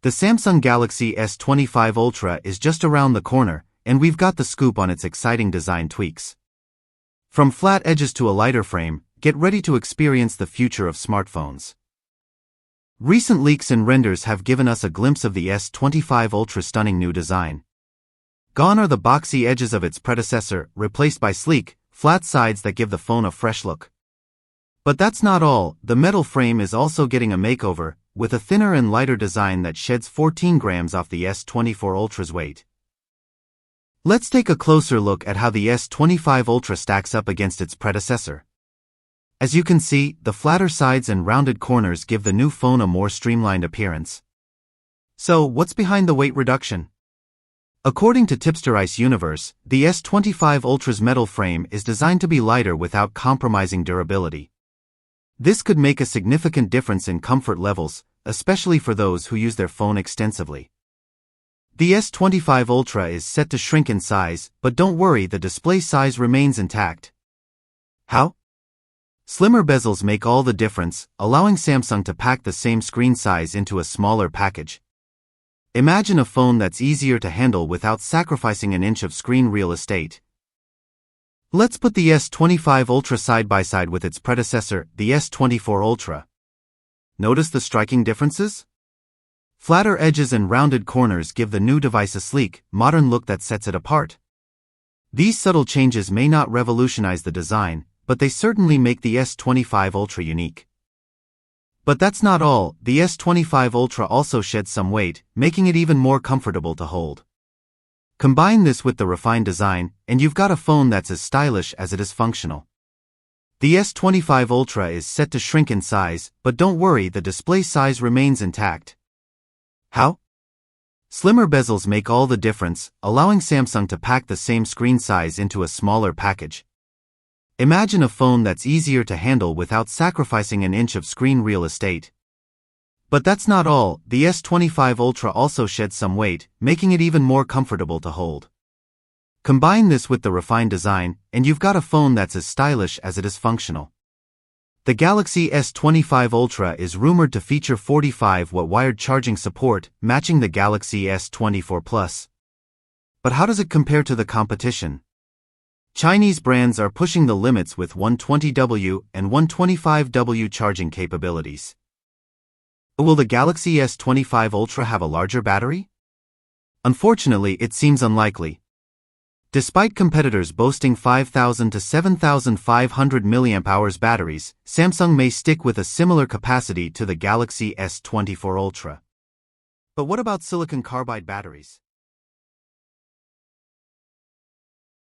The Samsung Galaxy S25 Ultra is just around the corner, and we've got the scoop on its exciting design tweaks. From flat edges to a lighter frame, get ready to experience the future of smartphones. Recent leaks and renders have given us a glimpse of the S25 Ultra's stunning new design. Gone are the boxy edges of its predecessor, replaced by sleek, flat sides that give the phone a fresh look. But that's not all. The metal frame is also getting a makeover, with a thinner and lighter design that sheds 14 grams off the S24 Ultra's weight. Let's take a closer look at how the S25 Ultra stacks up against its predecessor. As you can see, the flatter sides and rounded corners give the new phone a more streamlined appearance. So, what's behind the weight reduction? According to Tipster Ice Universe, the S25 Ultra's metal frame is designed to be lighter without compromising durability. This could make a significant difference in comfort levels, especially for those who use their phone extensively. The S25 Ultra is set to shrink in size, but don't worry, the display size remains intact. How? Slimmer bezels make all the difference, allowing Samsung to pack the same screen size into a smaller package. Imagine a phone that's easier to handle without sacrificing an inch of screen real estate. Let's put the S25 Ultra side by side with its predecessor, the S24 Ultra. Notice the striking differences? Flatter edges and rounded corners give the new device a sleek, modern look that sets it apart. These subtle changes may not revolutionize the design, but they certainly make the S25 Ultra unique. But that's not all. The S25 Ultra also sheds some weight, making it even more comfortable to hold. Combine this with the refined design, and you've got a phone that's as stylish as it is functional. The S25 Ultra is set to shrink in size, but don't worry, the display size remains intact. How? Slimmer bezels make all the difference, allowing Samsung to pack the same screen size into a smaller package. Imagine a phone that's easier to handle without sacrificing an inch of screen real estate. But that's not all. The S25 Ultra also sheds some weight, making it even more comfortable to hold. Combine this with the refined design, and you've got a phone that's as stylish as it is functional. The Galaxy S25 Ultra is rumored to feature 45-watt wired charging support, matching the Galaxy S24 Plus. But how does it compare to the competition? Chinese brands are pushing the limits with 120W and 125W charging capabilities. Will the Galaxy S25 Ultra have a larger battery? Unfortunately, it seems unlikely. Despite competitors boasting 5,000 to 7,500 mAh batteries, Samsung may stick with a similar capacity to the Galaxy S24 Ultra. But what about silicon carbide batteries?